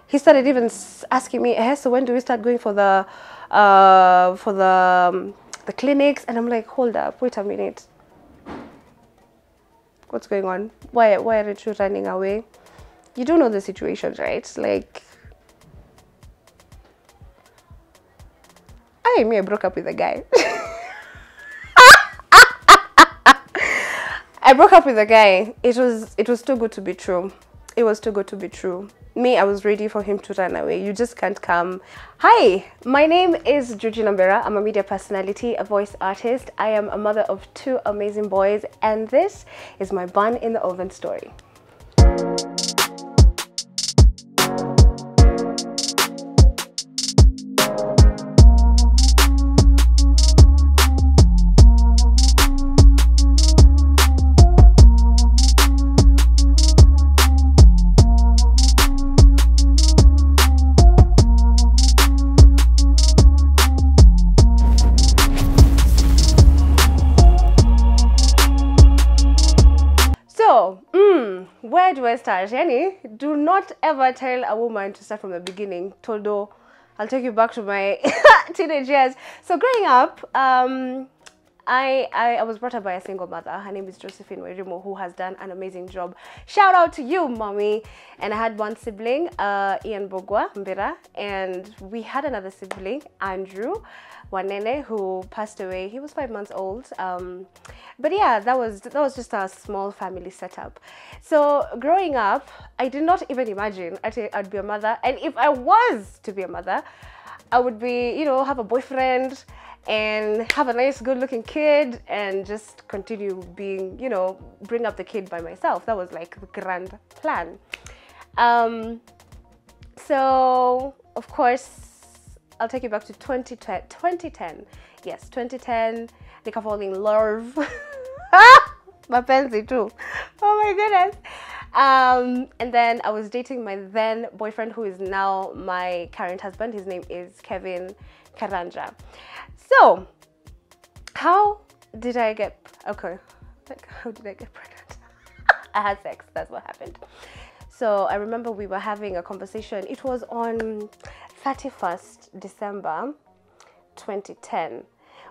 He started even asking me, hey, so when do we start going for the clinics? And I'm like, hold up, wait a minute. What's going on? Why aren't you running away? You do know the situation, right? Like, I broke up with a guy. I broke up with a guy. It was too good to be true. It was too good to be true. Me, I was ready for him to run away. You just can't come. Hi, my name is Georgina Mbira. I'm a media personality, a voice artist. I am a mother of 2 amazing boys, and this is my bun in the oven story. Where do I start? Yani, do not ever tell a woman to start from the beginning. Toldo, I'll take you back to my teenage years. So growing up, I was brought up by a single mother. Her name is Josephine Werimo, who has done an amazing job. Shout out to you, mommy. And I had one sibling, Ian Bogwa Mbira, and we had another sibling, Andrew Wanene, who passed away. He was 5 months old. But yeah, that was just a small family setup. So growing up, I did not even imagine I'd be a mother. And if I was to be a mother, I would be, you know, have a boyfriend and have a nice, good-looking kid and just continue being, you know, bring up the kid by myself. That was like the grand plan. So, of course, I'll take you back to 2010. Yes, 2010. Nika falling in love. Mapenzi too. Oh my goodness. And then I was dating my then boyfriend, who is now my current husband. His name is Kevin Karanja. So, how did I get, okay, like how did I get pregnant? I had sex, that's what happened. So I remember we were having a conversation. It was on 31st December 2010.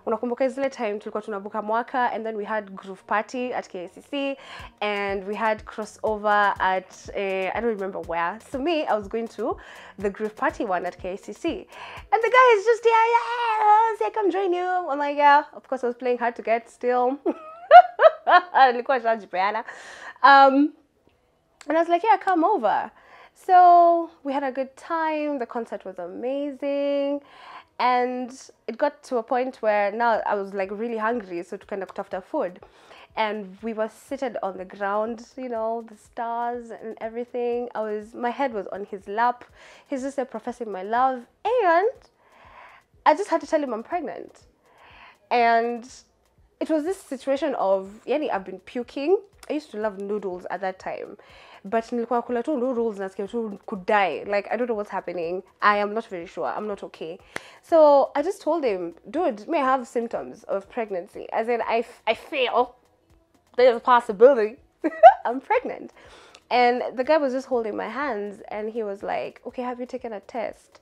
Unakumbuka zile time tulikuwa tunabuka mwaka, and then we had groove party at KCC, and we had crossover at I don't remember where. So me, I was going to the groove party one at KCC, and the guy is just yeah, say come join you. I'm like, yeah, of course I was playing hard to get still. Nilikuwa shajipeana. And I was like, yeah, come over. So we had a good time. The concert was amazing. And it got to a point where now I was like really hungry, so to kind of after food. And we were seated on the ground, you know, the stars and everything. My head was on his lap. He's just there professing my love. And I just had to tell him I'm pregnant. And it was this situation of, yani, I've been puking. I used to love noodles at that time. But nilikuwa kula tu noodles nasikia tu could die. Like, I don't know what's happening. I am not very sure. I'm not okay. So I just told him, dude, may I have symptoms of pregnancy? As in, I feel there's a possibility I'm pregnant. And the guy was just holding my hands, and he was like, okay, have you taken a test?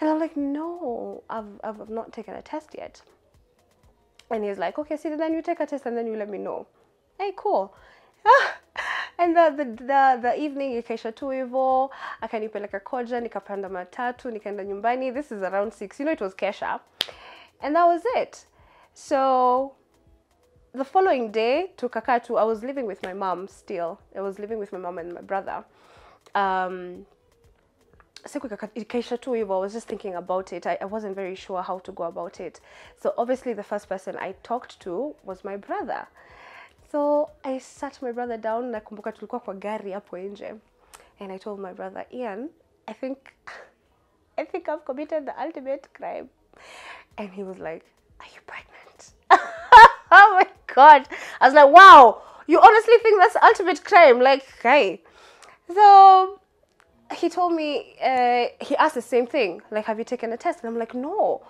And I'm like, no, I've not taken a test yet. And he's like, okay, see, then you take a test and then you let me know. Hey, cool. And the evening ikaisha tu hivyo, akanipeleka koja, nikapanda matatu, nikaenda nyumbani. This is around 6. You know, it was kesha. And that was it. So the following day, tukakaa tu, I was living with my mom still. I was living with my mom and my brother. Siku ikaisha tu hivyo, I was just thinking about it. I wasn't very sure how to go about it. So obviously the first person I talked to was my brother. So I sat my brother down, nakumbuka tulikuwa kwa gari hapo nje. And I told my brother, Ian, I think I've committed the ultimate crime. And he was like, are you pregnant? Oh my God. I was like, wow, you honestly think that's the ultimate crime? Like, hey. So he told me, he asked the same thing, like, have you taken a test? And I'm like, no.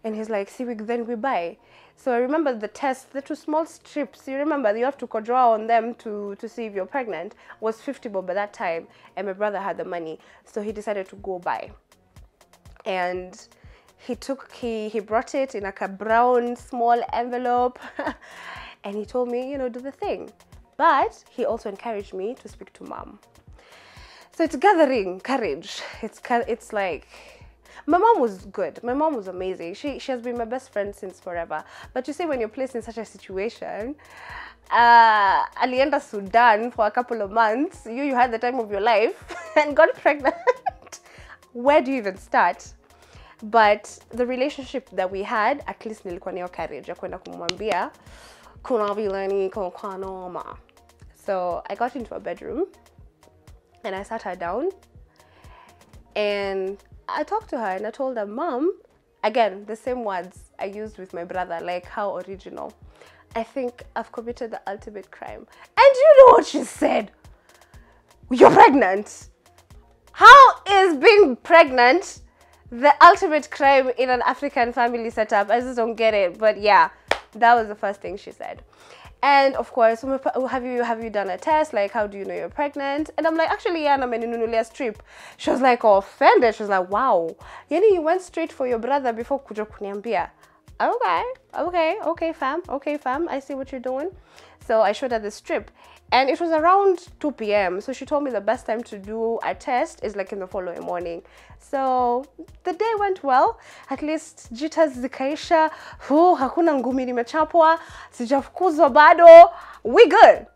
And he's like, see, then we buy. So I remember the test, the 2 small strips, you remember you have to draw on them to see if you're pregnant, was 50 bob at that time, and my brother had the money, so he decided to go buy. And he brought it in like a brown small envelope and he told me, you know, do the thing. But he also encouraged me to speak to mom. So it's gathering courage. It's like, my mom was good. My mom was amazing. She has been my best friend since forever. But you see, when you're placed in such a situation, alienda Sudan for a couple of months, you had the time of your life and got pregnant. Where do you even start? But the relationship that we had, at least nilikuwa niyo courage ya kwenda kumwambia kuna vile niko kwa noma. So I got into a bedroom and I sat her down and I talked to her and I told her, Mom, again, the same words I used with my brother, like how original. I think I've committed the ultimate crime. And you know what she said? You're pregnant. How is being pregnant the ultimate crime in an African family setup? I just don't get it. But yeah, that was the first thing she said. And of course, have you done a test? Like, how do you know you're pregnant? And I'm like, actually, yeah, I'm in a strip. She was like, offended. She was like, wow. Yani, you went straight for your brother before kuja kuniambia. Okay, fam. I see what you're doing. So I showed her the strip. And it was around 2 p.m. So she told me the best time to do a test is like in the following morning. So the day went well. At least jitas zikaisha. Hakuna ngumi nimechapwa. Sijafukuzwa bado. We good.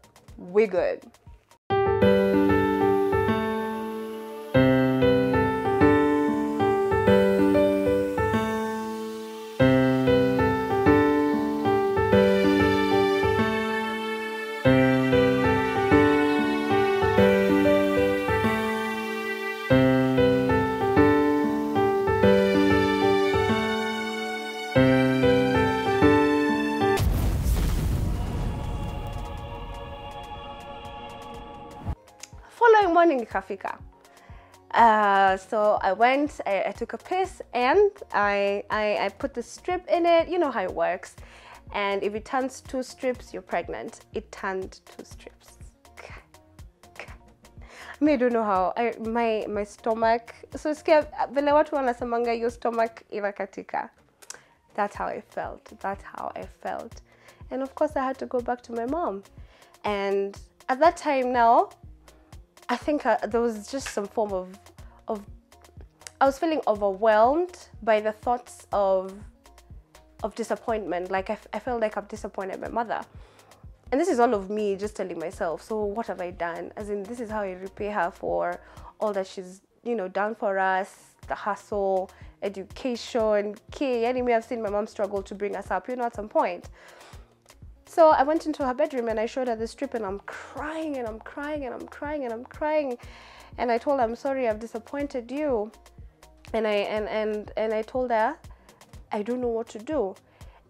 Morning ikafika. So I went, I took a piss and I put the strip in it. You know how it works. And if it turns 2 strips, you're pregnant. It turned 2 strips. I don't know how. My stomach. So scared. Vile watu wanasemanga your stomach inakatika. That's how I felt. And of course I had to go back to my mom. And at that time now, I think there was just some form of I was feeling overwhelmed by the thoughts of disappointment. Like I felt like I've disappointed my mother. And this is all of me just telling myself, so what have I done? As in, this is how I repay her for all that she's, you know, done for us, the hustle, education, yani me, I've seen my mom struggle to bring us up, you know, at some point. So I went into her bedroom and I showed her the strip and I'm crying. And I told her, I'm sorry, I've disappointed you. And I told her, I don't know what to do.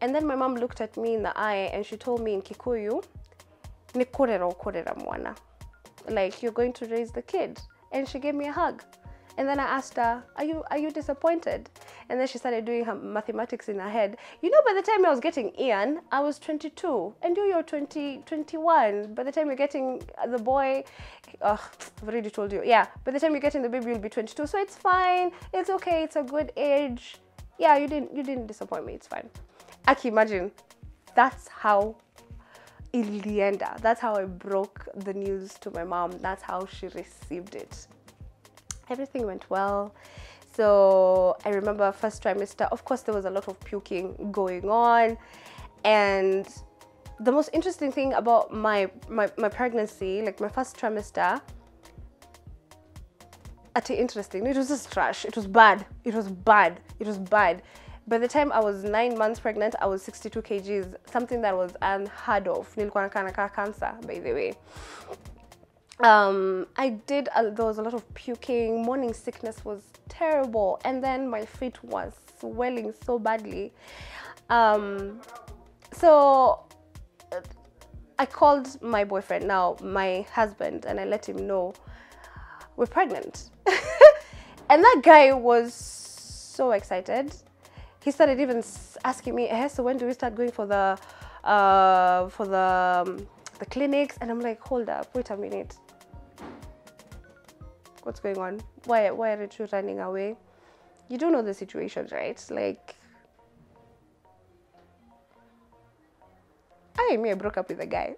And then my mom looked at me in the eye and she told me in Kikuyu, nikorera mwana. Like, you're going to raise the kid. And she gave me a hug. And then I asked her, are you disappointed? And then she started doing her mathematics in her head. You know, by the time I was getting Ian, I was 22. And you're 21. By the time you're getting the boy, I've already told you. Yeah, by the time you're getting the baby, you'll be 22. So it's fine. It's okay. It's a good age. Yeah, you didn't disappoint me. It's fine. Aki, imagine. That's how ilienda. That's how I broke the news to my mom. That's how she received it. Everything went well. So I remember first trimester, of course, there was a lot of puking going on. And the most interesting thing about my pregnancy, like my first trimester, interesting, it was just trash. It was bad. By the time I was 9 months pregnant, I was 62 kgs, something that was unheard of. Nilikuwa na cancer, by the way. There was a lot of puking. Morning sickness was terrible, and then my feet was swelling so badly. So I called my boyfriend, now my husband, and I let him know we're pregnant. And that guy was so excited. he started even asking me, so when do we start going for the clinics? And I'm like, hold up, wait a minute. What's going on? Why aren't you running away? You don't know the situations, right? Like, I broke up with a guy.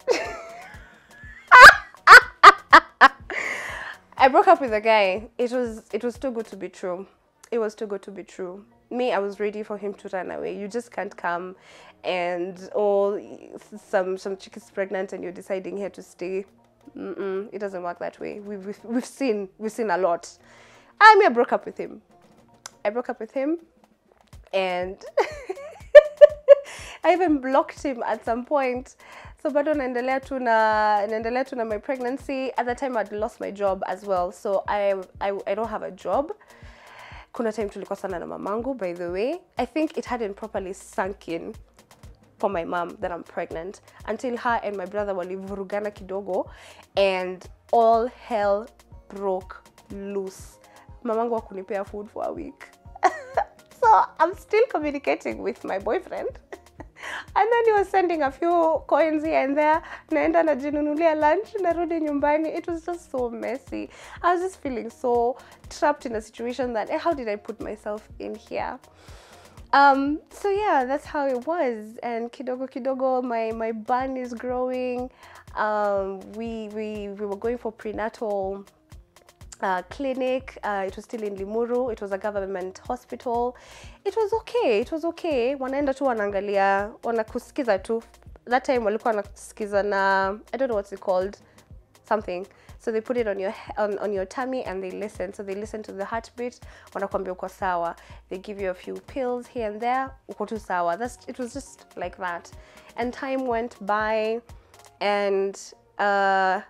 I broke up with a guy. It was too good to be true. It was too good to be true. Me, I was ready for him to run away. You just can't come and some chick is pregnant and you're deciding here to stay. It doesn't work that way. We've seen a lot. I broke up with him. I broke up with him, and I even blocked him at some point. So bado naendelea tu na my pregnancy. At the time I'd lost my job as well. So I don't have a job. Kuna time tulikosana na mamangu, by the way. I think it hadn't properly sunk in for my mom that I'm pregnant until her and my brother walivurugana kidogo and all hell broke loose. Mamangu hakunipea food for a week. So I'm still communicating with my boyfriend. And then he was sending a few coins here and there. Naenda najinunulia lunch, narudi nyumbani. It was just so messy. I was just feeling so trapped in a situation that, how did I put myself in here? So yeah, that's how it was. And kidogo, my bun is growing. We were going for prenatal clinic. It was still in Limuru. It was a government hospital. It was okay. Wanaenda tu wanaangalia, wanakusikiza tu. That time walikuwa wanakusikiza na, I don't know what's it called, something. So they put it on your tummy and they listen. So they listen to the heartbeat. Wanakuambia uko sawa. They give you a few pills here and there. Uko tu sawa. It was just like that. And time went by, and we're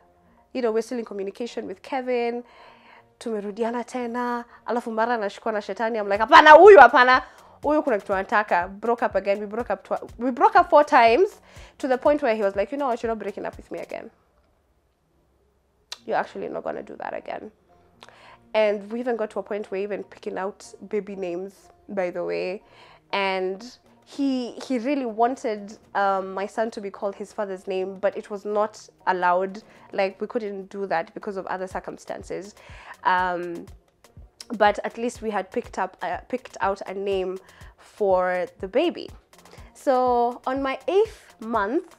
still in communication with Kevin. Tumerudiana tena, alafu mara anashikwa na shetani. I'm like, hapana, huyu kuna kitu anataka. Broke up again. We broke up 4 times, to the point where he was like, you know what, you're not breaking up with me again. You're actually not gonna do that again. And we even got to a point where even picking out baby names, by the way. And he really wanted my son to be called his father's name, but it was not allowed. Like, we couldn't do that because of other circumstances. But at least we had picked out a name for the baby. So on my 8th month,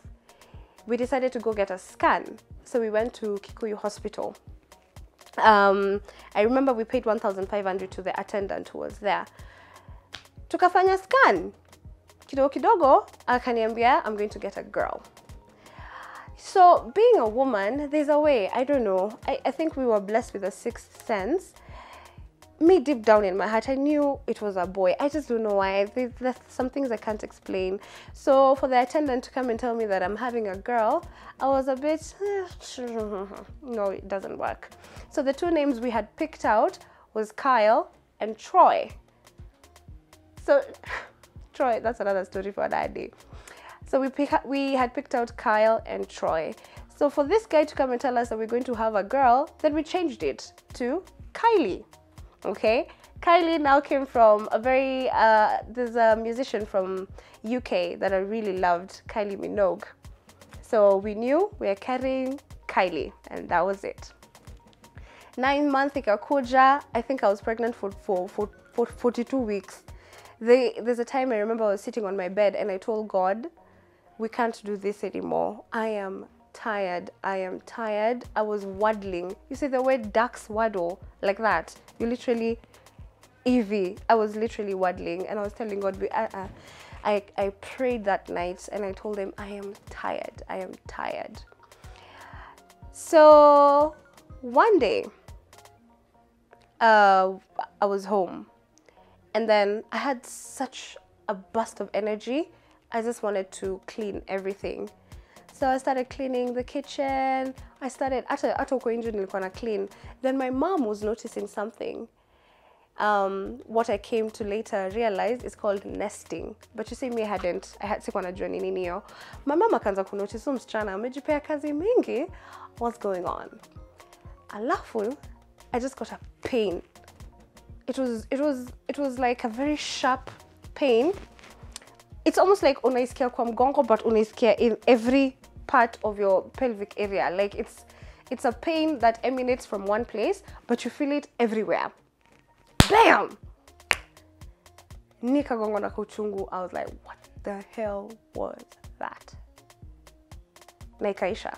we decided to go get a scan. So we went to Kikuyu Hospital. I remember we paid 1,500 to the attendant who was there. Tukafanya scan. Kidogo, akaniambia, I'm going to get a girl. So being a woman, there's a way. I don't know. I think we were blessed with a 6th sense. Me, deep down in my heart, I knew it was a boy. I just don't know why. There's some things I can't explain. So for the attendant to come and tell me that I'm having a girl, I was a bit, no, it doesn't work. So the 2 names we had picked out was Kyle and Troy. So Troy, that's another story for another day. So we had picked out Kyle and Troy. So for this guy to come and tell us that we're going to have a girl, then we changed it to Kylie. Okay, Kylie now came from a very, there's a musician from UK that I really loved, Kylie Minogue. So we knew we were carrying Kylie, and that was it. 9 months ikakuja. I think I was pregnant for 42 weeks. There's a time I remember I was sitting on my bed and I told God, we can't do this anymore. I am tired. I was waddling. You see the way ducks waddle like that? You literally, Evie, I was literally waddling, and I was telling God, I prayed that night and I told him, I am tired. So one day, I was home, and then I had such a burst of energy. I just wanted to clean everything. So I started cleaning the kitchen. I started, clean. Then my mom was noticing something. What I came to later realize is called nesting. But you see, me I had sikuwa najua ni nini hiyo. My mom akaanza kunotice msichana amejipea kazi mingi. What's going on? Alafu, I just got a pain. It was like a very sharp pain. It's almost like unaisikia kwa mgongo, but unaisikia in every part of your pelvic area. Like it's a pain that emanates from one place, but you feel it everywhere. Bam! Nikagonga na kuchungu. I was like, what the hell was that? Na ikaisha.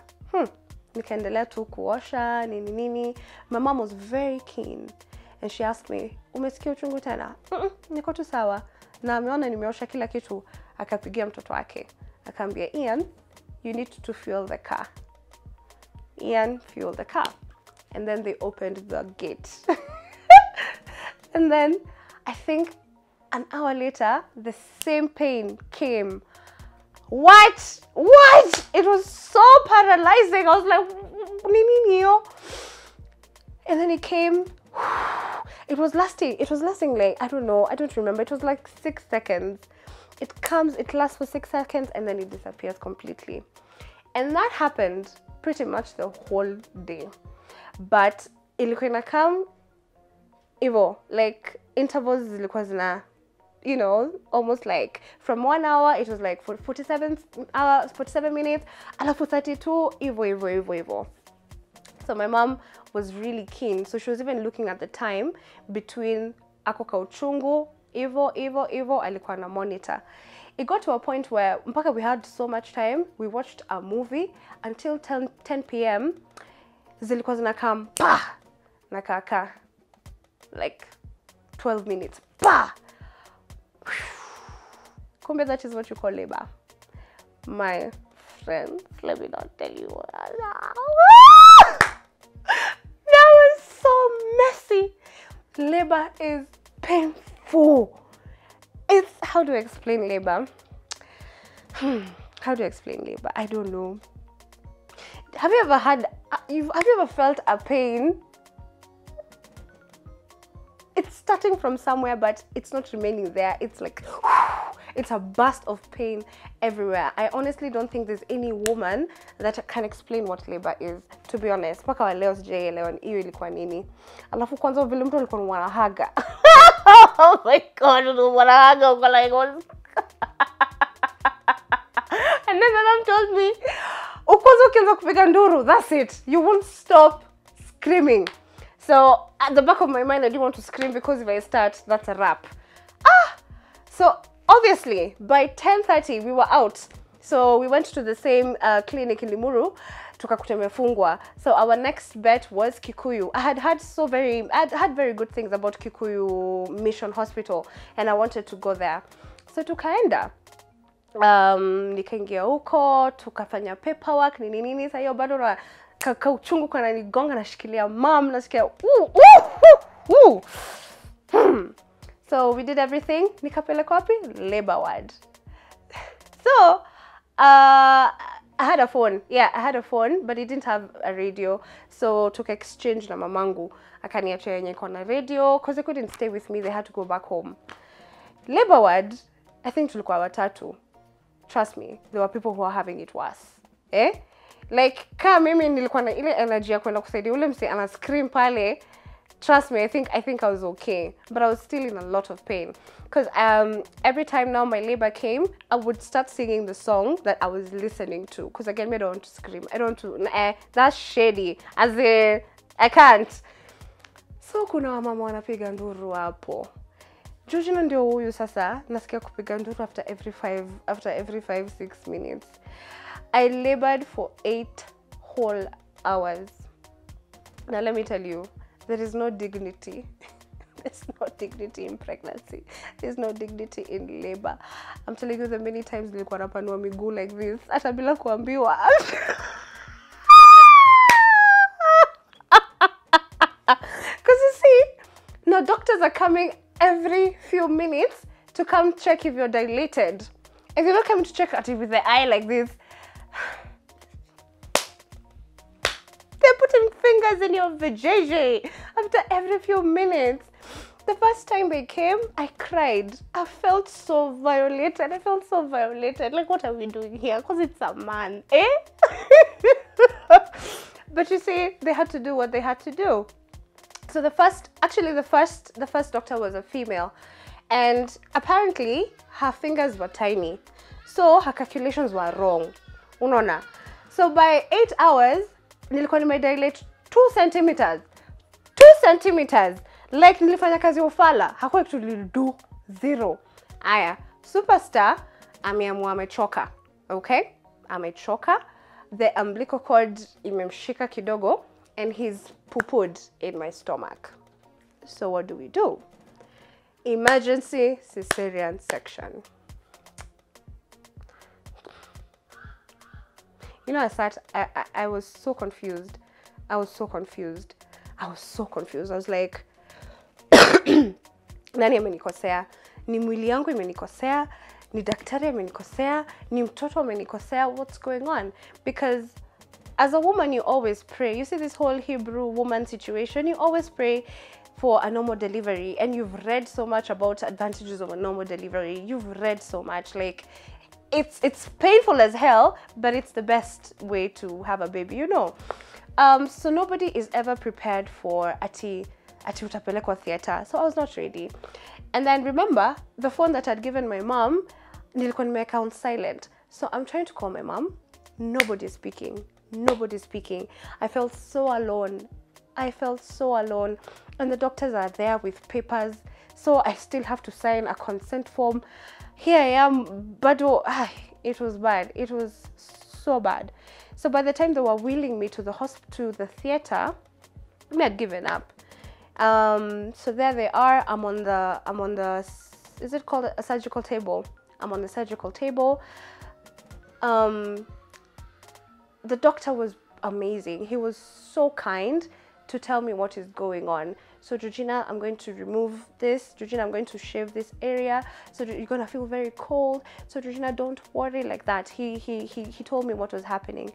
Nikaendelea tu kuosha nini. My mom was very keen and she asked me, umesikia uchungu tena? Niko tu sawa. Na ameona nimeosha kila kitu. Akapigia mtoto wake. Akaambia, Ian, you need to fuel the car. Ian fueled the car. And then they opened the gate. And then I think an hour later, the same pain came. What? It was so paralyzing. I was like, nini. And then it came. It was lasting like, I don't remember. It was like 6 seconds. It lasts for 6 seconds and then it disappears completely. And that happened pretty much the whole day. But ilikuwa inakam hivyo, like intervals zilikuwa zina, you know, almost like from 1 hour it was like for 47 minutes, alafu 32 hivyo. So my mom was really keen, so she was even looking at the time between ako kauchungu hivyo alikuwa na monitor. It got to a point where mpaka we had so much time, we watched a movie until 10 p.m. Zilikuwa zinakam nakaka like 12 minutes. Kumbe that is what you call labor. My friends, let me not tell you what. That was so messy. Labor is painful. How do I explain labor? How do I explain labor? I don't know. Have you ever felt a pain? It's starting from somewhere, but it's not remaining there. It's like, it's a burst of pain everywhere. I honestly don't think there's any woman that can explain what labor is, to be honest. Paka wa leo sijaelewa hiyo ilikuwa nini. Alafu kwanza vile mtu alikuwa wanahaga. Oh my god, wanahaga uko like and then my mom told me, ukwanza ukianza kupiga nduru, that's it. You won't stop screaming. So at the back of my mind, I didn't want to scream because if I start, that's a wrap. So obviously by 10:30 we were out. So we went to the same clinic in Limuru, tukakuta imefungwa. So our next bet was Kikuyu. I had very good things about Kikuyu Mission Hospital and I wanted to go there. So tukaenda. Nikaingia huko, tukafanya paperwork, nini, sasa hiyo bado na kauchungu kana nigonga nashikilia mom, nasikia So we did everything. Nikapeleka wapi? Labor ward. So I had a phone. Yeah, I had a phone, but it didn't have a radio. So took exchange na mamangu. Akaniacha yenye iko na radio because they couldn't stay with me. They had to go back home. Labor ward, I think tulikuwa watatu. Trust me, there were people who were having it worse. Like, kama mimi nilikuwa na ile energy ya kwenda kusaidia ule mse ana scream pale. Trust me, I think I was okay, but I was still in a lot of pain because every time now my labor came, I would start singing the song that I was listening to because again, I don't want to scream. I don't want to. That's shady. As in, I can't. So kuna wamama wanapiga nduru hapo. Georgina ndio huyu sasa nasikia kupiga nduru after every 5-6 minutes. I labored for 8 whole hours. Now let me tell you, there is no dignity. There's no dignity in pregnancy. There's no dignity in labor. I'm telling you the many times nilikuwa napanua miguu like this. Hata bila kuambiwa. Because you see, now doctors are coming every few minutes to come check if you're dilated. If you're not coming to check at it with the eye like this, they're putting fingers in your vajayjay after every few minutes. The first time they came, I cried. I felt so violated. Like, what are we doing here? Because it's a man, But you see, they had to do what they had to do. So the first doctor was a female, And apparently her fingers were tiny, so her calculations were wrong. Unaona? So by 8 hours nilikuwa nimedilate 2 centimeters. 2 centimeters. Like nilifanya kazi ufala. Hakuna kitu nilido. Zero. Aya, superstar ameamua amechoka. Okay? Amechoka. The umbilical cord imemshika kidogo and he's poo-pooed in my stomach. So what do? Emergency cesarean section. You know, I was so confused. I was so confused. I was like, nani amenikosea? Ni mwili yangu imenikosea? Ni daktari amenikosea? Ni mtoto amenikosea? What's going on? Because as a woman, you always pray. You see this whole Hebrew woman situation, you always pray for a normal delivery, and you've read so much about advantages of a normal delivery. You've read so much, like it's painful as hell, but it's the best way to have a baby, you know. So nobody is ever prepared for ati utapelekwa theater. So I was not ready. And then remember, the phone that I'd given my mom, nilikuwa nimeweka on silent. So I'm trying to call my mom. Nobody's speaking. I felt so alone. And the doctors are there with papers, so I still have to sign a consent form. Here I am, but it was bad. It was so bad. So by the time they were wheeling me to the theater, I had given up. So there they are. I'm on the is it called a surgical table? I'm on the surgical table. The doctor was amazing. He was so kind to tell me what is going on. So Georgina, I'm going to remove this. Georgina, I'm going to shave this area. So you're gonna feel very cold. So Georgina, don't worry, like that. He told me what was happening.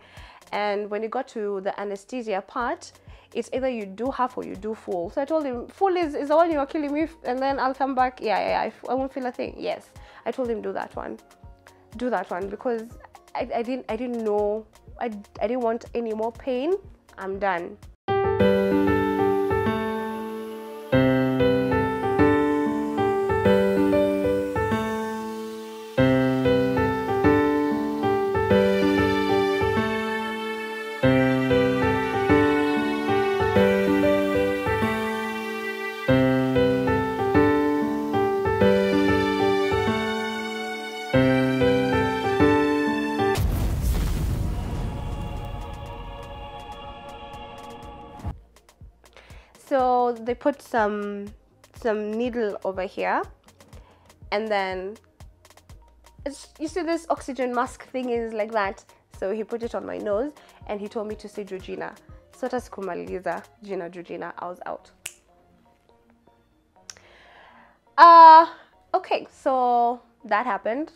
And when it got to the anesthesia part, it's either you do half or you do full. So I told him, full is the one you are killing me, and then I'll come back. Yeah, I won't feel a thing. Yes, I told him do that one, because I didn't know. I didn't want any more pain. I'm done. So they put some needle over here, and then you see this oxygen mask thing is like that. So he put it on my nose and he told me to say Georgina. So hata sikumaliza jina Georgina, I was out. Okay, so that happened.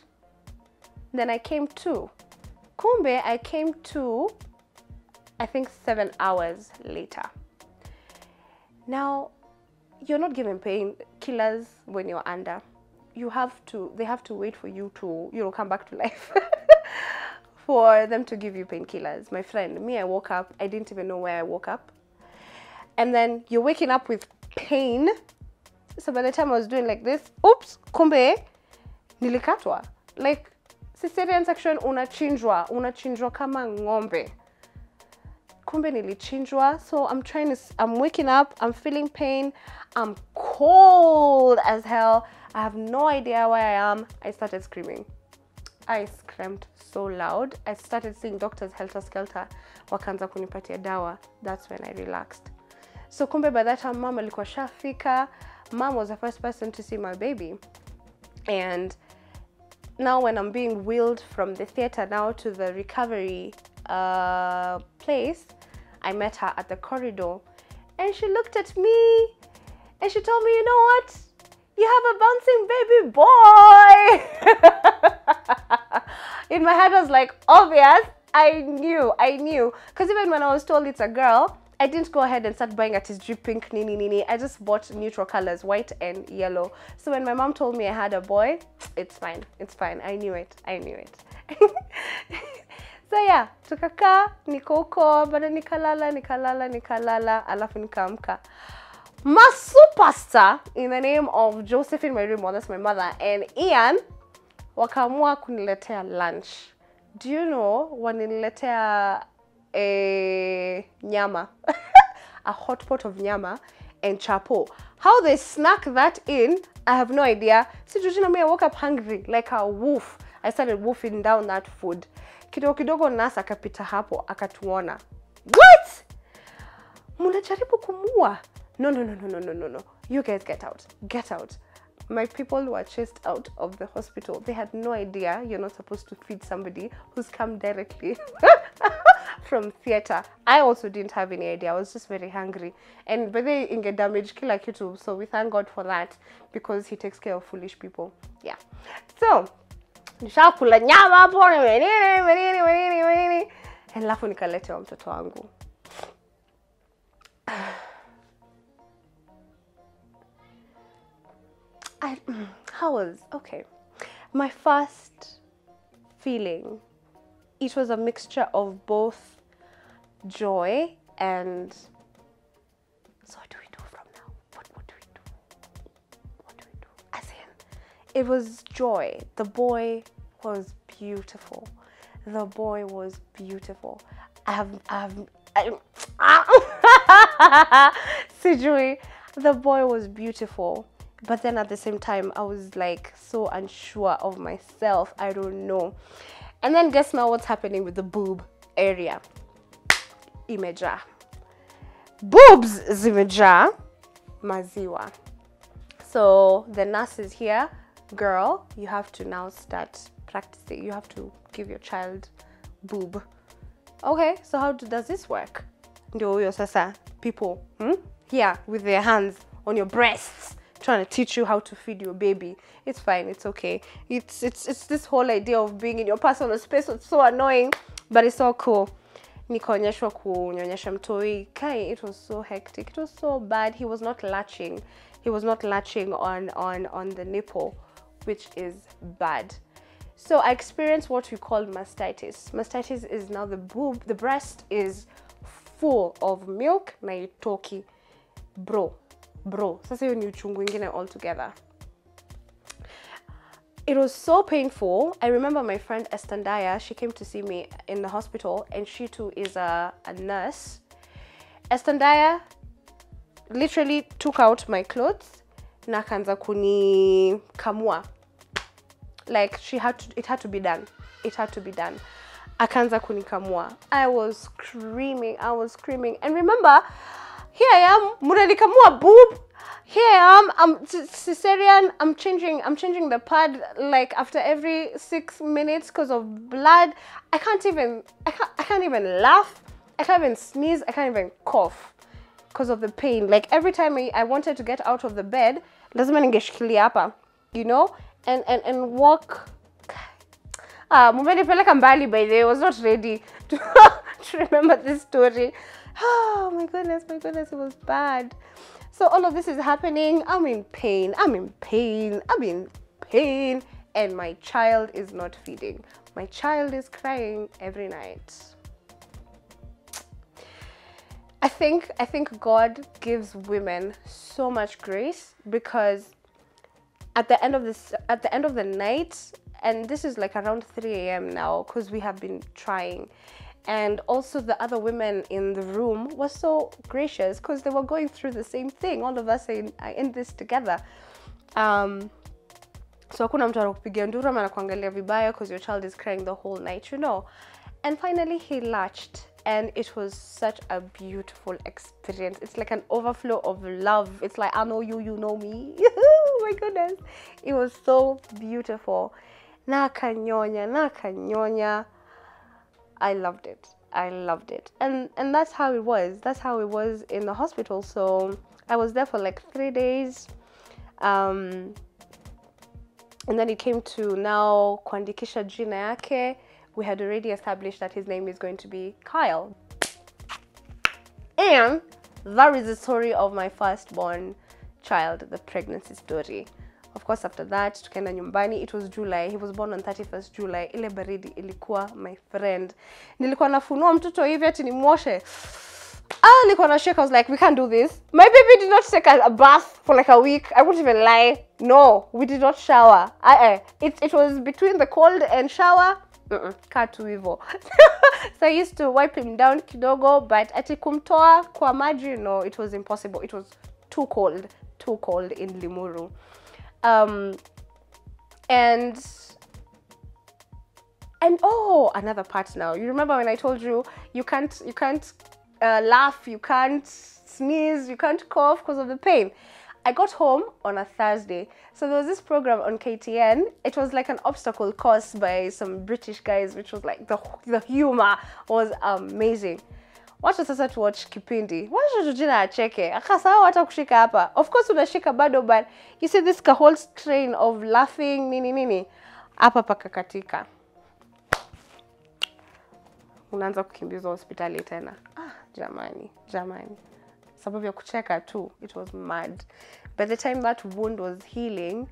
Then I came to. Kumbe, I came to, I think 7 hours later. Now, you're not given painkillers when you're under. They have to wait for you to, come back to life for them to give you painkillers. My friend, me, I woke up, I didn't even know where I woke up. And then you're waking up with pain. So by the time I was doing like this, oops, kumbe, nilikatwa. Like, cesarean section, unachinjwa kama ngombe. Kumbe nilichinjwa. So I'm waking up, I'm feeling pain, I'm cold as hell. I have no idea where I am. I started screaming. I screamed so loud. I started seeing doctors helter skelter. Wakaanza kunipatia dawa. That's when I relaxed. So kumbe by that time, mom alikuwa shafika. Mom was the first person to see my baby. And now when I'm being wheeled from the theater now to the recovery place, I met her at the corridor, and she looked at me and she told me, you know what? You have a bouncing baby boy. In my head I was like, obvious. I knew. Because even when I was told it's a girl, I didn't go ahead and start buying at his drip pink nini. I just bought neutral colors, white and yellow. So when my mom told me I had a boy, it's fine. I knew it. So yeah, tukakaa, niko huko, bado nikalala, alafu nikaamka. my superstar in the name of Josephine Marimo, that's my mother, and Ian wakaamua kuniletea lunch. Do you know waniletea a nyama, a hot pot of nyama and chapo? How they snuck that in, I have no idea. See, Georgina Mbira, I woke up hungry like a wolf. I started wolfing down that food. Kidogo kidogo nasa akapita hapo akatuona. What? Munajaribu kumua? No. You guys get out. Get out. My people were chased out of the hospital. They had no idea you're not supposed to feed somebody who's come directly from theater. I also didn't have any idea. I was just very hungry. And but they inge damage kila kitu. So we thank God for that because he takes care of foolish people. Yeah. So nishakula nyama hapo menini. Alafu nikaletewa mtoto wangu. Okay. My first feeling, it was a mixture of both joy and, so what do we do from now? What do we do? What do we do? As in, it was joy. The boy was beautiful. The boy was beautiful. Sijui, the boy was beautiful. But then at the same time, I was like so unsure of myself. I don't know. And then guess now what's happening with the boob area. Imeja. Boobs zimeja. Maziwa. So the nurse is here. Girl, you have to now start practicing. You have to give your child boob. Okay, so how does this work? Ndio huyo sasa people here with their hands on your breasts, trying to teach you how to feed your baby. It's fine, it's okay. It's this whole idea of being in your personal space. It's so annoying, but it's so cool. Nikaonyeshwa kunyonyesha mtoi. Kai, it was so hectic. It was so bad. He was not latching. He was not latching on the nipple, which is bad. So I experienced what we call mastitis. Mastitis is now the boob, the breast is full of milk na itoki. Bro. Sasa hiyo ni uchungu ingine altogether. It was so painful. I remember my friend Sn2, she came to see me in the hospital, and she too is a nurse. Sn2 literally took out my clothes na kanza kuni kamua. Like it had to be done. It had to be done. Akanza kuni kamua. I was screaming. And remember, here I am, munanikamua boob. Here I am, I'm cesarean. I'm changing the pad like after every 6 minutes because of blood. I can't even laugh. I can't even sneeze. I can't even cough because of the pain. Like every time I wanted to get out of the bed, lazima ningeshikilia hapa, you know, and walk. Mumenipeleka mbali by the way. I was not ready to remember this story. Oh my goodness, it was bad. So all of this is happening. I'm in pain, and my child is not feeding. My child is crying every night. I think God gives women so much grace, because at the end of the night, and this is like around 3 a.m. now, because we have been trying. And also the other women in the room were so gracious because they were going through the same thing. All of us are in this together. So hakuna mtu anakupigia nduru ama anakuangalia vibaya because your child is crying the whole night, you know. And finally he latched, and it was such a beautiful experience. It's like an overflow of love. It's like, I know you, you know me. Oh my goodness. It was so beautiful. Nakanyonya. I loved it. And that's how it was. That's how it was in the hospital. So I was there for like 3 days. And then it came to now kuandikisha jina yake. We had already established that his name is going to be Kyle. And that is the story of my firstborn child, the pregnancy story. Of course, after that, tukaenda nyumbani. It was July. He was born on 31st July. Ile baridi ilikuwa my friend. Nilikuwa nafunua mtoto hivi ati nimwoshe. I was like, we can't do this. My baby did not take a bath for like a week. I wouldn't even lie. No, we did not shower. It was between the cold and shower. Can't do evil. So I used to wipe him down kidogo, but ati kumtoa kwa maji, no, it was impossible. It was too cold in Limuru. And oh, another part now. You remember when I told you you can't laugh, you can't sneeze, you can't cough because of the pain. I got home on a Thursday. So there was this program on KTN. It was like an obstacle course by some British guys, which was like the humor was amazing. Wacha sasa to watch kipindi. Wacha Georgina acheke. Akasawa hata kushika hapa. Of course unashika bado, but you see this whole strain of laughing nini. Hapa pakakatika. Unaanza kukimbizwa hospitali tena. Jamani. Sababu ya kucheka too. It was mad. By the time that wound was healing,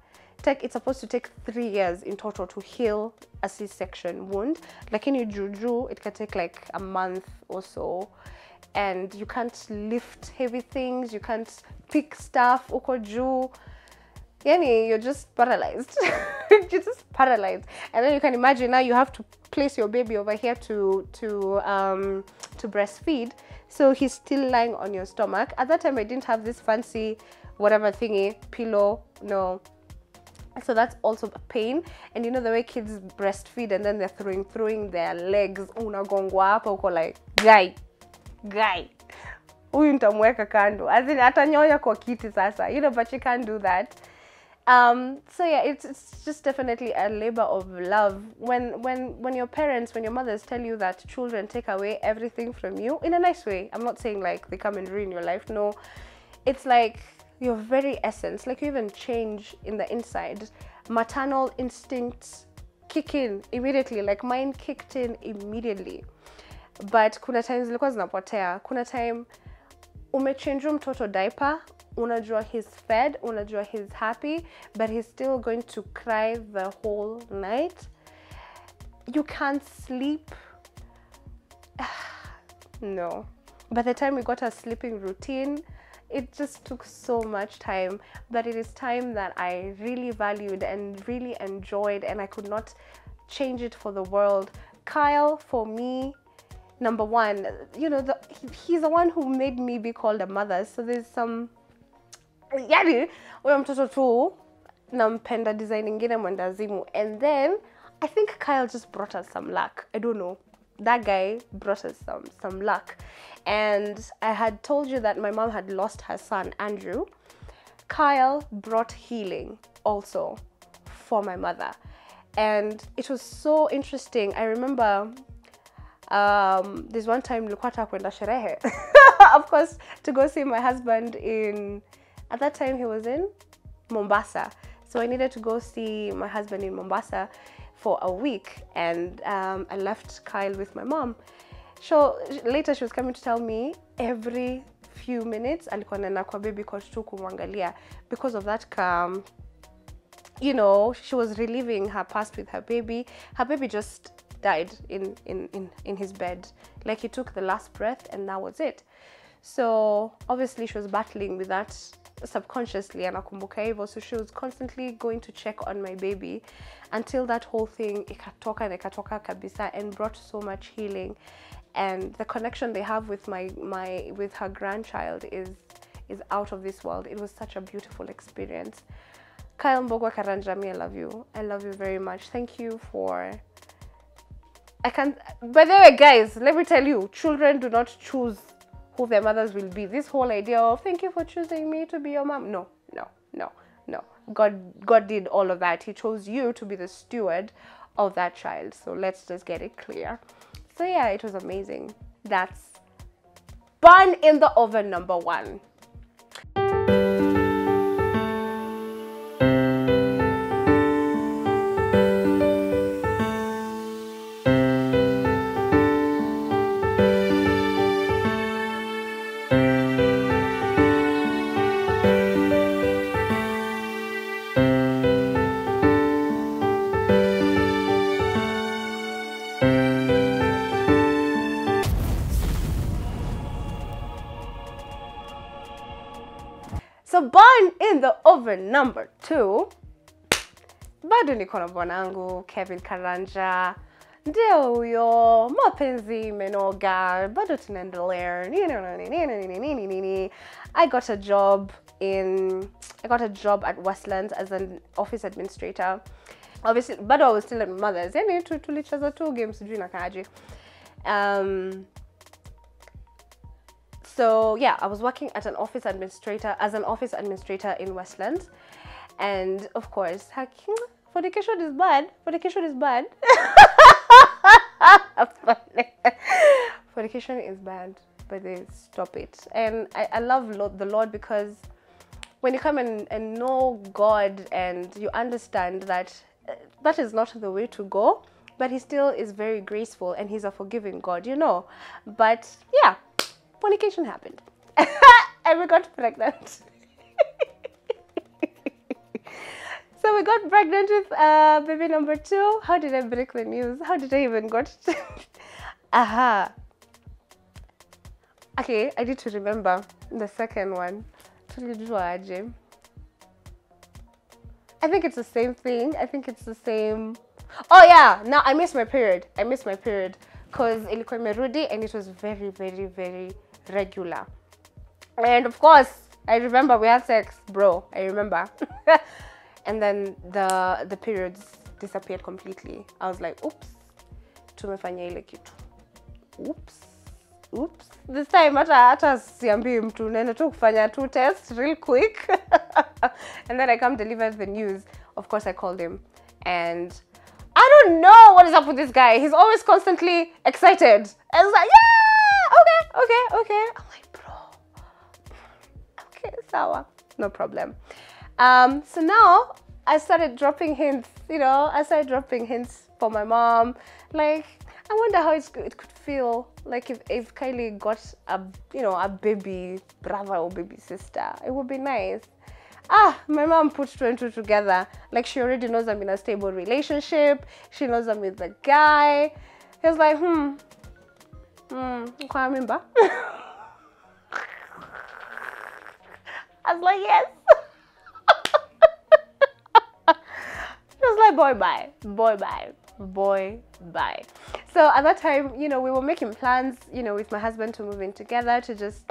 it's supposed to take 3 years in total to heal a C-section wound. Lakini juju, it can take like a month or so. And you can't lift heavy things, you can't pick stuff, uko juu. Yani, you're just paralyzed. You're just paralyzed. And then you can imagine now you have to place your baby over here to breastfeed. So he's still lying on your stomach. At that time, I didn't have this fancy whatever thingy, pillow, no. So that's also a pain. And you know the way kids breastfeed and then they're throwing their legs. Unagongwa hapa uko like, guy. Huyu nitamweka kando. As in atanyonya kwa kiti sasa. You know, but you can't do that. So yeah, it's just definitely a labor of love when your parents, when your mothers tell you that children take away everything from you in a nice way. I'm not saying like they come and ruin your life. No, it's like your very essence, like you even change in the inside. Maternal instincts kick in immediately, like mine kicked in immediately. But kuna times zilikuwa zinapotea. Kuna time umechange mtoto diaper, unajua he's fed, unajua he's happy, but he's still going to cry the whole night. You can't sleep. No. By the time we got a sleeping routine, it just took so much time, but it is time that I really valued and really enjoyed, and I could not change it for the world. Kyle, for me, number one, you know, he's the one who made me be called a mother. So there's some, yani, huyo mtoto tu nampenda design ingine mwendazimu. And then I think Kyle just brought us some luck. I don't know. That guy brought us some luck. And I had told you that my mom had lost her son, Andrew. Kyle brought healing also for my mother. And it was so interesting. I remember there's one time nilikuwa nataka kwenda sherehe. Of course, to go see my husband at that time he was in Mombasa. So I needed to go see my husband in Mombasa for a week, and I left Kyle with my mom. So later she was coming to tell me every few minutes alikuwa anaenda kwa baby coach tu kumwangalia. Because of that, you know, she was reliving her past with her baby. Her baby just died in his bed. Like he took the last breath and that was it. So obviously she was battling with that subconsciously, anakumbuka hivyo. So she was constantly going to check on my baby until that whole thing ikatoka kabisa and brought so much healing. And the connection they have with with her grandchild is out of this world. It was such a beautiful experience. Kyle Mbogwa Karanjami, I love you. I love you very much. Thank you for... By the way, guys, let me tell you, children do not choose who their mothers will be. This whole idea of thank you for choosing me to be your mom. No. God did all of that. He chose you to be the steward of that child. So let's just get it clear. So yeah, it was amazing. That's bun in the oven number 1. over number 2, bado niko na bwanangu Kevin Karanja. Ndio huyo, mapenzi menoga, bado tunaendelea. I got a job at Westlands as an office administrator. Obviously, but I was still at my mother's. Yani tulicheza 2 games sijui na kaje. So yeah, I was working at an office administrator in Westlands, and of course, fornication is bad. Fornication is bad. Fornication is bad, but they stop it. And I love the Lord, because when you come and know God and you understand that that is not the way to go, but he still is very graceful and he's a forgiving God, you know. But yeah, fornication happened. And we got pregnant. So we got pregnant with baby number 2. How did I break the news? How did I even got to... Aha. Okay, I need to remember the second one. I think it's the same thing. I think it's the same. Oh yeah, now I missed my period. Because ilikuwa imerudi and it was very, very, very regular. And of course, I remember we had sex, bro. I remember. And then the periods disappeared completely. I was like, oops, tumefanya ile kitu. Oops. This time hata siambii mtu, naenda tu kufanya 2 tests real quick. And then I come deliver the news. Of course I called him, and I don't know what is up with this guy. He's always constantly excited. I was like, yeah, okay. I'm like, bro, okay, sawa, no problem. So now I started dropping hints, for my mom. Like, I wonder how it could feel like if Kylie got a baby brother or baby sister. It would be nice. My mom put 2 and 2 together. Like, she already knows I'm in a stable relationship. She knows I'm with the guy. He was like, I remember. I was like, yes. She was like, boy bye. So at that time, we were making plans, with my husband to move in together, to just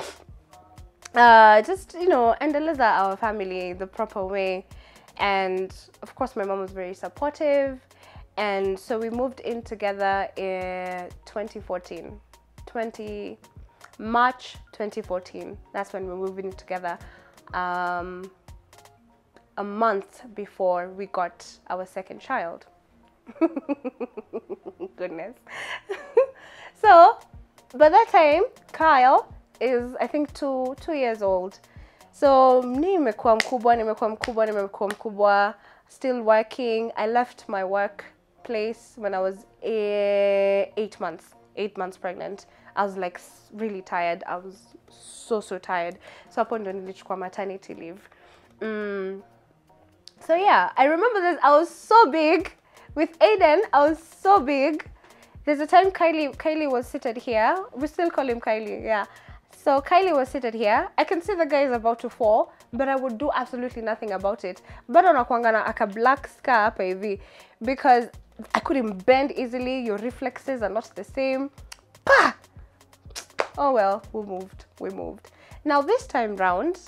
endeleza our family the proper way. And of course my mom was very supportive, and so we moved in together in 2014. March 2014, that's when we moved in together, a month before we got our second child. Goodness. So by that time Kyle is, I think, 2 years old. So nimekuwa mkubwa, still working. I left my workplace when I was 8 months pregnant. I was like really tired. I was so tired. So hapo ndo nilichukua maternity leave. So yeah, I remember this. I was so big with Aiden. I was so big. There's a time Kylie was seated here. We still call him Kylie, yeah. So Kylie was seated here. I can see the guy is about to fall, but I would do absolutely nothing about it. But unakuanga na aka black scar hapa hivi, because I couldn't bend easily. Your reflexes are not the same. Pah! Oh well, we moved. Now this time round,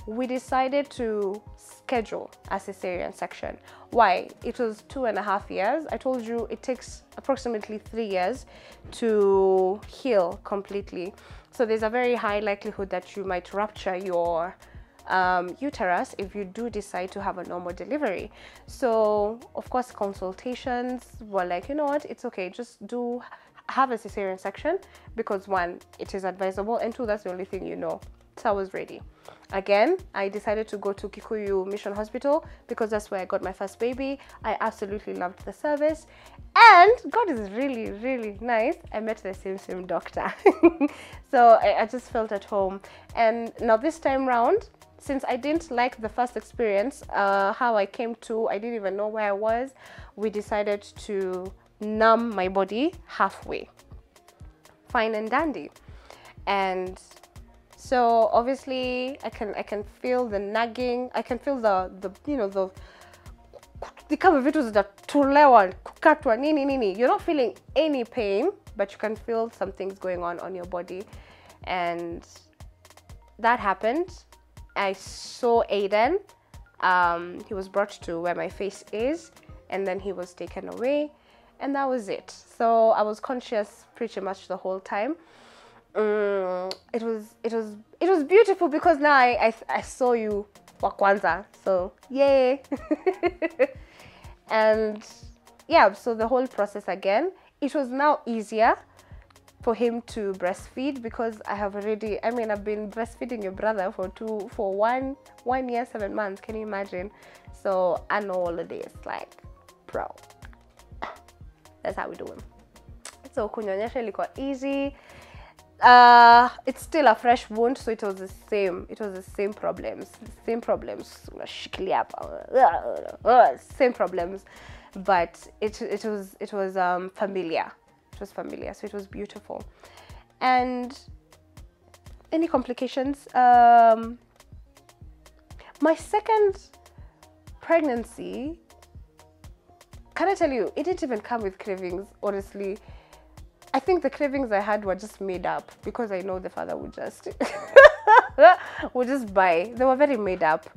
we decided to schedule a cesarean section. Why? It was 2.5 years. I told you it takes approximately 3 years to heal completely. So there's a very high likelihood that you might rupture your uterus if you do decide to have a normal delivery. So of course consultations were like, you know what, it's okay, just have a cesarean section, because 1, it is advisable, and 2, that's the only thing you know. So I was ready. Again, I decided to go to Kikuyu Mission Hospital because that's where I got my first baby. I absolutely loved the service, and God is really, really nice. I met the same doctor. So I just felt at home. And now this time round, since I didn't like the first experience, how I came to, I didn't even know where I was, we decided to numb my body halfway. Fine and dandy. And So obviously I can feel the nagging, I can feel the you know the kama vitu zitatolewa kukatwa nini nini. You're not feeling any pain, but you can feel some things going on your body. And that happened. I saw Aiden. He was brought to where my face is, and then he was taken away, and that was it. So I was conscious pretty much the whole time. It was beautiful because now I saw you wa kwanza, so yay. And yeah, so the whole process again, it was now easier for him to breastfeed because I've been breastfeeding your brother for one year 7 months. Can you imagine? So I know all of this, like, bro, that's how we do him. So kunyonyesha ilikuwa easy. It's still a fresh wound, so it was the same problems, same problems, but it was familiar. It was familiar, so it was beautiful. And any complications? My second pregnancy, can I tell you, it didn't even come with cravings, honestly. I think the cravings I had were just made up because I know the father would just would just buy. They were very made up.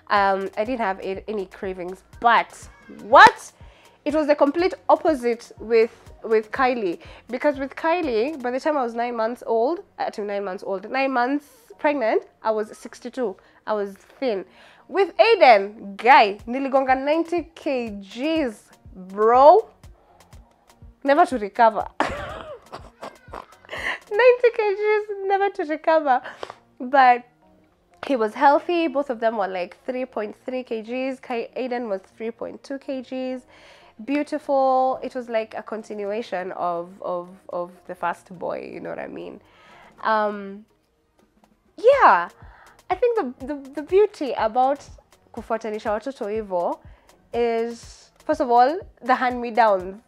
I didn't have any cravings, but what? It was the complete opposite with Kylie, because with Kylie, by the time I was 9 months old, 9 months pregnant, I was 62. I was thin. With Aiden, guy, niligonga 90 kgs, bro. Never to recover. 90 kgs, never to recover. But he was healthy. Both of them were like 3.3 kgs. Aiden was 3.2 kgs. Beautiful. It was like a continuation of the first boy, you know what I mean? Yeah, I think the beauty about kufuatanisha watoto hivyo is, first of all, the hand-me-downs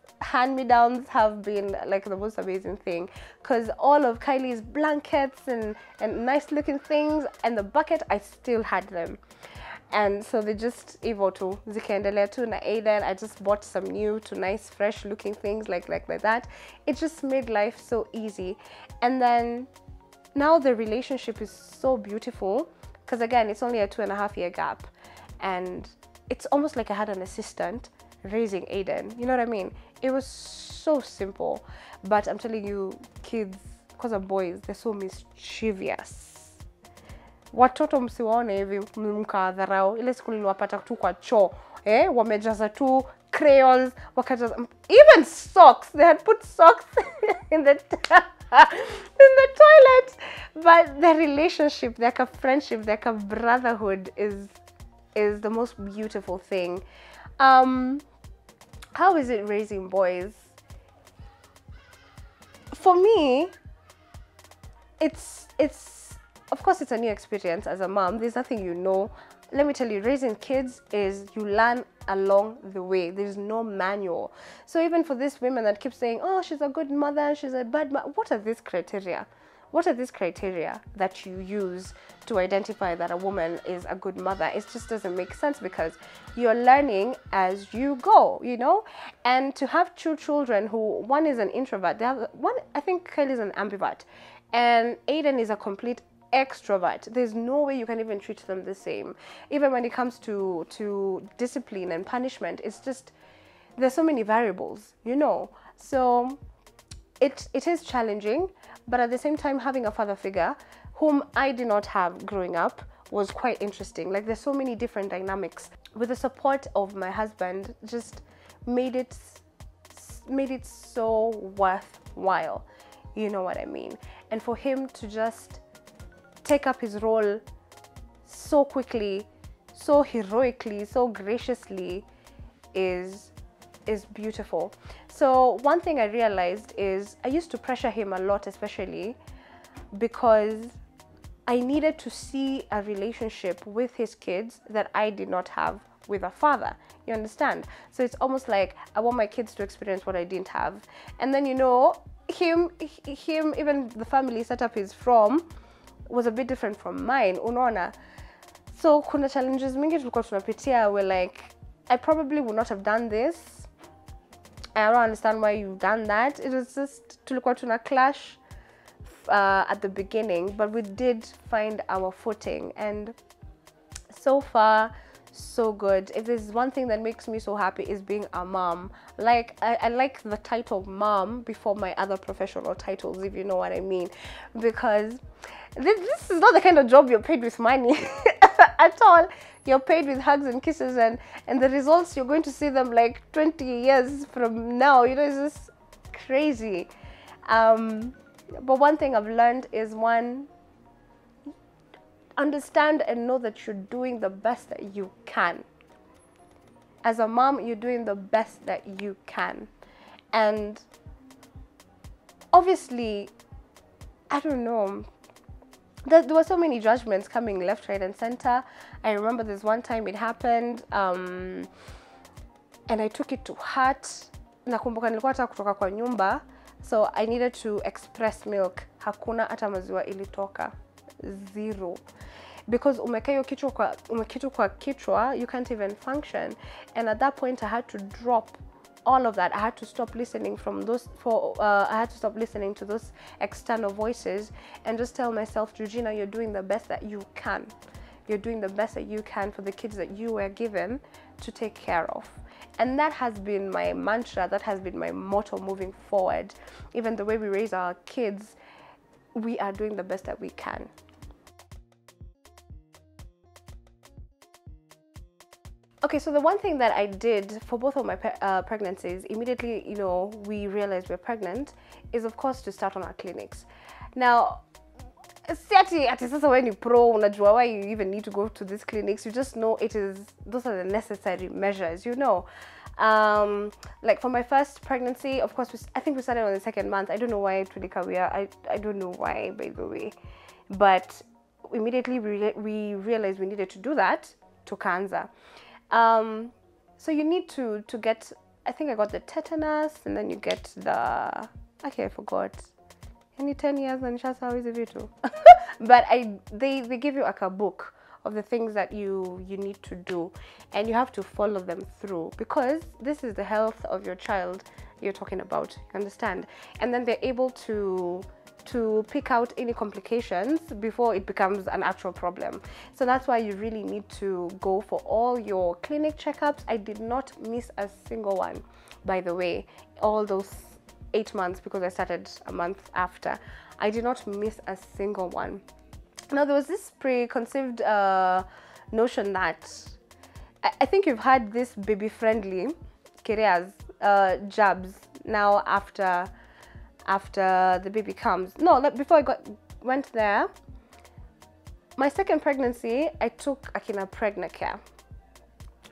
have been like the most amazing thing, because all of Kylie's blankets and nice looking things and the bucket, I still had them. And so they just evo to zikaendelea tu na Aiden. I just bought some new to nice fresh looking things like that. It just made life so easy. And then now the relationship is so beautiful because again, it's only a 2.5 year gap, and it's almost like I had an assistant raising Aiden. You know what I mean? It was so simple, but I'm telling you, kids, because of boys, they're so mischievous. Watoto msiwaone hivi mkadharau. Ile siku niliwapata tu kwa choo, wamejaza tu crayons, wakajaza even socks. They had put socks in the toilet. But the relationship, like a friendship, like a brotherhood is the most beautiful thing. How is it raising boys? For me, it's of course it's a new experience as a mom. There's nothing you know. Let me tell you, raising kids is you learn along the way. There's no manual. So even for these women that keep saying, oh, she's a good mother, she's a bad mother, what are these criteria? What are these criteria that you use to identify that a woman is a good mother? It just doesn't make sense because you're learning as you go, you know? And to have two children who, one is an introvert, the other one, I think Kylie's an ambivert, and Aiden is a complete extrovert. There's no way you can even treat them the same. Even when it comes to discipline and punishment, it's just, there's so many variables, you know? So it is challenging, but at the same time, having a father figure whom I did not have growing up was quite interesting. Like, there's so many different dynamics. With the support of my husband, just made it so worthwhile. You know what I mean? And for him to just take up his role so quickly, so heroically, so graciously is beautiful. So one thing I realized is I used to pressure him a lot, especially because I needed to see a relationship with his kids that I did not have with a father. You understand? So it's almost like I want my kids to experience what I didn't have. And then, you know, him, even the family setup is from was a bit different from mine, unaona. So kuna challenges mingi tulikuwa tunapitia. We're like, I probably would not have done this. I don't understand why you've done that. It was just tulikuwa tuna clash at the beginning, but we did find our footing, and so far so good. If there's one thing that makes me so happy is being a mom. Like I like the title mom before my other professional titles, if you know what I mean, because this is not the kind of job you're paid with money at all. You're paid with hugs and kisses, and the results, you're going to see them like 20 years from now. You know, it's just crazy. But one thing I've learned is, one, understand and know that you're doing the best that you can. As a mom, you're doing the best that you can. And obviously, I don't know, there were so many judgments coming left, right, and center. I remember this one time it happened, and I took it to heart. Nakumbuka nilikuwa nataka kutoka kwa nyumba, so I needed to express milk. Hakuna hata maziwa ilitoka. Zero. Because umekayo kwa kichwa, you can't even function. And at that point, I had to drop all of that. I had to stop listening I had to stop listening to those external voices and just tell myself, Georgina, you're doing the best that you can. You're doing the best that you can for the kids that you were given to take care of. And that has been my mantra, that has been my motto moving forward. Even the way we raise our kids, we are doing the best that we can. Okay, so the one thing that I did for both of my pregnancies, immediately, you know, we realized we're pregnant, is of course to start on our clinics. Now, when you pro, unajua why you even need to go to these clinics. You just know those are the necessary measures, you know. Like for my first pregnancy, of course, I think we started on the second month. I don't know why I don't know why, by the way. But immediately we realized we needed to do that to cancer. So you need to get, I think I got the tetanus, and then you get the, okay, I forgot. Any 10 years and how is it too? But they give you like a book of the things that you need to do, and you have to follow them through, because this is the health of your child you're talking about, you understand? And then they're able to pick out any complications before it becomes an actual problem. So that's why you really need to go for all your clinic checkups. I did not miss a single one, by the way, all those 8 months, because I started a month after. I did not miss a single one. Now, there was this preconceived notion that I think you've had this baby-friendly careers jabs now after the baby comes. No, before I went there, my second pregnancy, I took Akina PichaClear.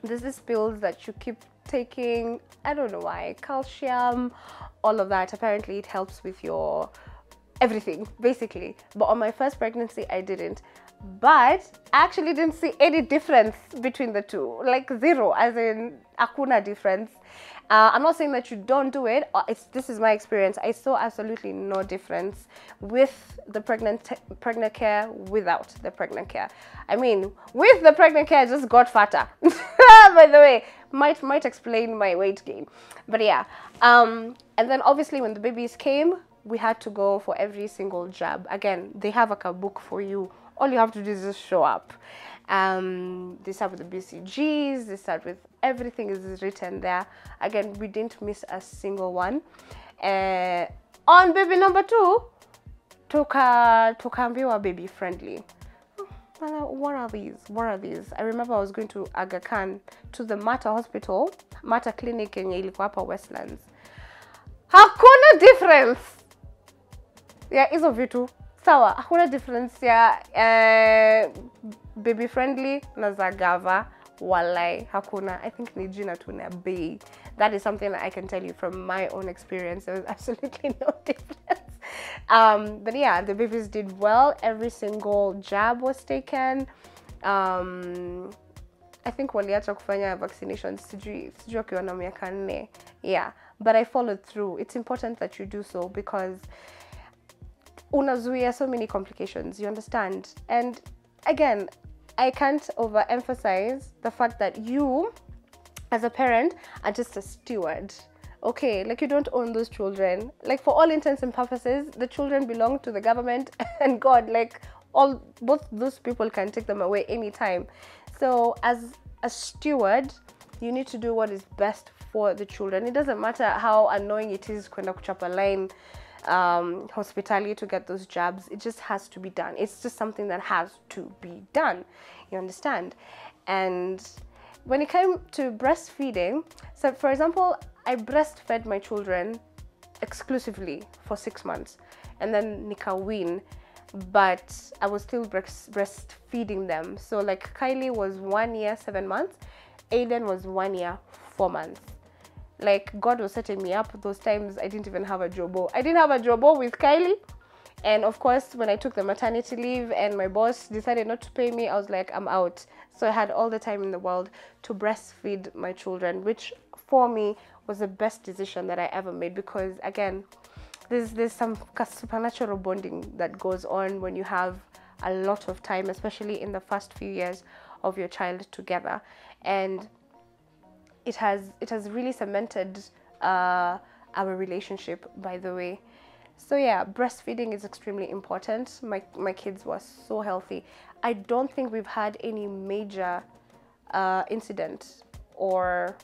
There's these pills that you keep taking, I don't know why, calcium, all of that. Apparently it helps with your everything, basically. But on my first pregnancy, I didn't. But I actually didn't see any difference between the two, like zero, as in hakuna difference. I'm not saying that you don't do it. This is my experience. I saw absolutely no difference with the PichaClear, without the PichaClear. I mean, with the PichaClear, I just got fatter. By the way, might explain my weight gain. But yeah, and then obviously when the babies came, we had to go for every single jab. Again, they have like a book for you. All you have to do is just show up. They start with the BCGs, they start with everything is written there. Again, we didn't miss a single one. On baby number 2, tukaambiwa baby friendly. What are these? I remember I was going to Aga Khan, to the Mater Hospital, Mater Clinic yenye ilikuwa hapa Westlands. Hakuna difference. Yeah, hizo vitu. Sawa, hakuna difference ya baby friendly na Zagava. Walai, hakuna. I think ni jina tu na bei. That is something that I can tell you from my own experience. There was absolutely no difference. But yeah, the babies did well. Every single jab was taken. I think waliacha kufanya vaccinations sijui akiwa na miaka 4. Yeah, but I followed through. It's important that you do so, because unazuia so many complications, you understand? And again, I can't overemphasize the fact that you as a parent are just a steward. Okay, like you don't own those children. Like for all intents and purposes, the children belong to the government and God. Like both those people can take them away anytime. So as a steward, you need to do what is best for the children. It doesn't matter how annoying it is kwenda kuchapa line hospitality to get those jabs. It just has to be done. It's just something that has to be done. You understand? And when it came to breastfeeding, so for example, I breastfed my children exclusively for 6 months, and then nikawin, but I was still breastfeeding them. So like Kylie was 1 year 7 months, Aiden was 1 year 4 months. Like God was setting me up. Those times I didn't even have a jobo. I didn't have a jobo with Kylie. And of course, when I took the maternity leave and my boss decided not to pay me, I was like, I'm out. So I had all the time in the world to breastfeed my children, which for me was the best decision that I ever made, because again, there's some supernatural bonding that goes on when you have a lot of time, especially in the first few years of your child together. And it has really cemented our relationship, by the way. So yeah, breastfeeding is extremely important. My kids were so healthy. I don't think we've had any major incident or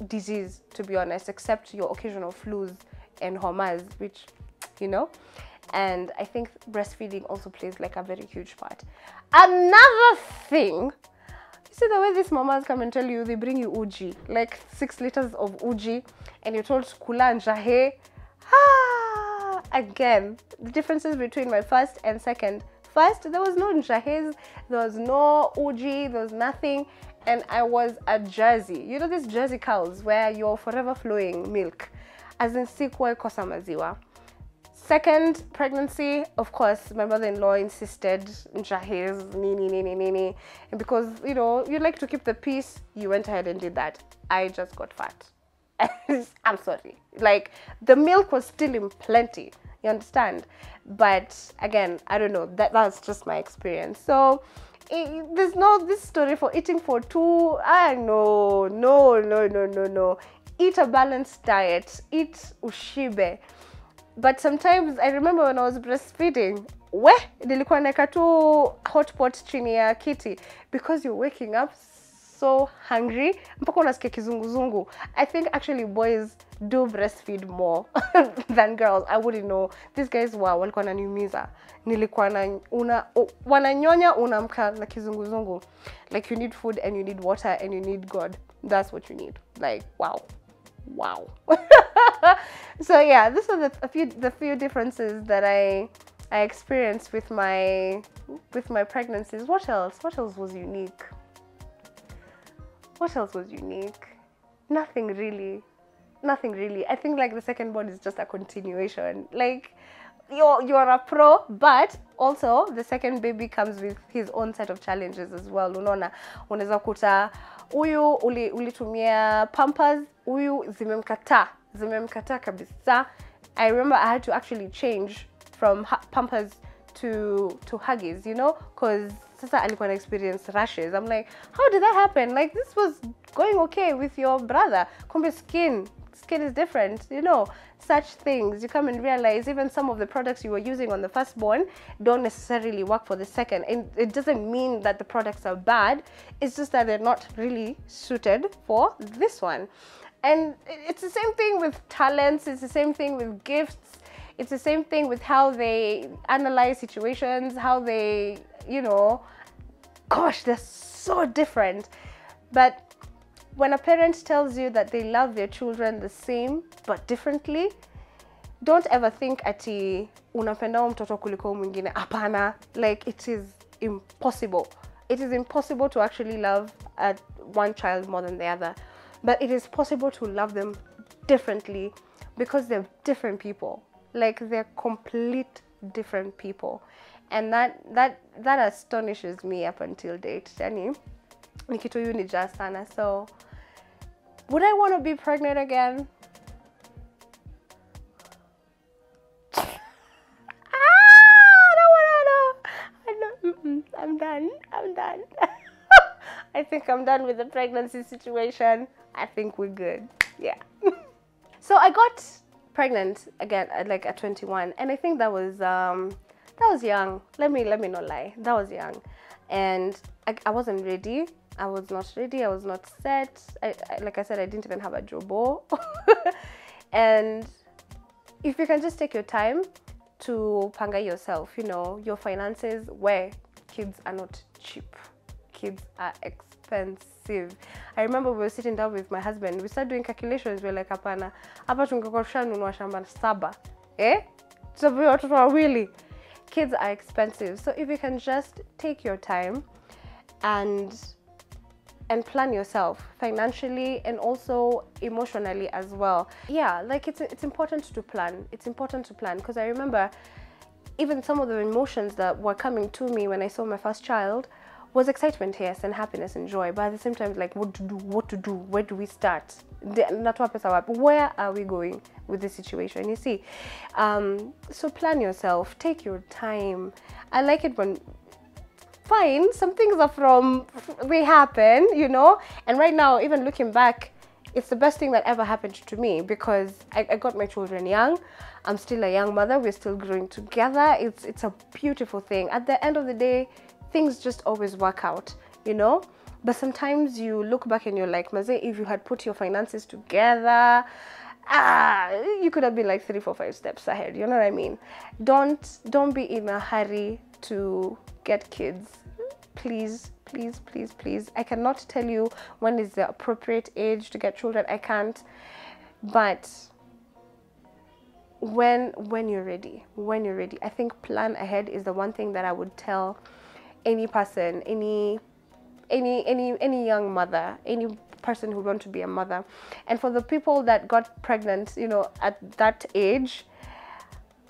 disease, to be honest, except your occasional flus and homas, which, you know. And I think breastfeeding also plays like a very huge part. Another thing, you see the way these mamas come and tell you, they bring you uji, like 6 liters of uji, and you're told kula and jahe. Again, the differences between my first and second. First, there was no njahes, there was no uji, there was nothing, and I was a Jersey. You know these Jersey cows where you're forever flowing milk, as in sikuwa kosa maziwa. Second pregnancy, of course, my mother-in-law insisted njahes, nini, and because, you know, you like to keep the peace, you went ahead and did that. I just got fat. I'm sorry. Like, the milk was still in plenty, you understand? But again, I don't know, that's just my experience. So there's no this story for eating for two. No. Eat a balanced diet, eat ushibe. But sometimes I remember when I was breastfeeding, nilikuwa naeka tu hotpot chini ya kiti, because you're waking up so hungry mpaka unasikia kizunguzungu. I think actually boys do breastfeed more than girls. I wouldn't know. These guys walikuwa wananiumiza. Nilikuwa na wananyonya unamka na kizunguzungu. Like, you need food and you need water and you need God. That's what you need. Like, wow. So yeah, these are the few differences that I experienced with my pregnancies. What else was unique? Nothing really. I think like the second born is just a continuation. Like, you're a pro, but also the second baby comes with his own set of challenges as well. Unaona, unaweza kuta huyu ulitumia pampers, huyu zimemkata kabisa. I remember I had to actually change from pampers to Huggies, you know, because sasa alikuwa na experience rashes. I'm like, how did that happen? Like, this was going okay with your brother. Kumbe skin is different, you know, such things. You come and realize even some of the products you were using on the firstborn don't necessarily work for the second. And it doesn't mean that the products are bad. It's just that they're not really suited for this one. And it's the same thing with talents. It's the same thing with gifts. It's the same thing with how they analyze situations, how they, you know, gosh, they're so different. But when a parent tells you that they love their children the same but differently, don't ever think ati unapenda mtoto kuliko mwingine. Hapana. Like, it is impossible. It is impossible to actually love one child more than the other. But it is possible to love them differently because they're different people. Like, they're complete different people. And that astonishes me up until date. Yani, ni kitu unijaa sana. So, would I want to be pregnant again? done. I think I'm done with the pregnancy situation. I think we're good. Yeah. So I got pregnant again at 21, and I think that was young. Let me not lie. That was young, and I wasn't ready. I was not ready. I was not set. Like I said, I didn't even have a jobo. And if you can just take your time to panga yourself, your finances, where kids are not cheap. Kids are expensive. I remember we were sitting down with my husband. We started doing calculations. We were like, hapana, hapa tungekuwa tushanunua shamba 7. Sababu watoto wawili. Kids are expensive. So if you can just take your time and plan yourself financially and also emotionally as well. Yeah, like it's important to plan. It's important to plan, because I remember even some of the emotions that were coming to me when I saw my first child was excitement, yes, and happiness and joy, but at the same time, like, what to do, where do we start, where are we going with this situation, you see? So plan yourself, take your time. I like it when, fine, some things they happen, and right now, even looking back, it's the best thing that ever happened to me, because I got my children young. I'm still a young mother. We're still growing together. It's a beautiful thing. At the end of the day, things just always work out, But sometimes you look back and you're like, Maze, if you had put your finances together, you could have been like 3, 4, 5 steps ahead. You know what I mean? Don't be in a hurry to get kids. Please, please, please, please. I cannot tell you when is the appropriate age to get children. I can't. But when you're ready, I think plan ahead is the one thing that I would tell any person, any young mother, any person who wants to be a mother. And for the people that got pregnant, at that age,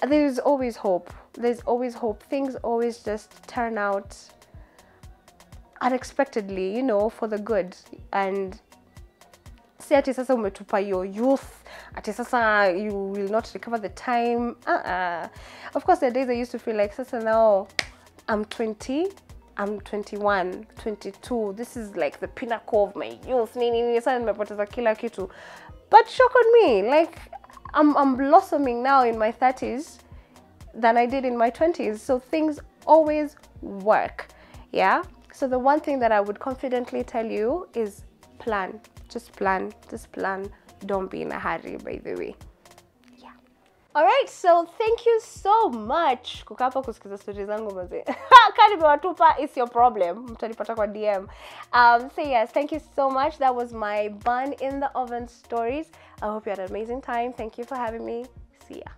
there's always hope. There's always hope. Things always just turn out unexpectedly, for the good. And si ati sasa umetupa your youth, ati sasa you will not recover the time. Of course, there are days I used to feel like, sasa now I'm 20, I'm 21, 22. This is like the pinnacle of my youth. But shock on me, like I'm blossoming now in my 30s than I did in my 20s. So things always work. Yeah. So the one thing that I would confidently tell you is plan. Just plan. Don't be in a hurry, by the way. Yeah. All right. So thank you so much. Kukapa kusikiza stories zangu maze. Kani bewatupa is your problem. Mtanipata kwa DM. So yes, thank you so much. That was my bun in the oven stories. I hope you had an amazing time. Thank you for having me. See ya.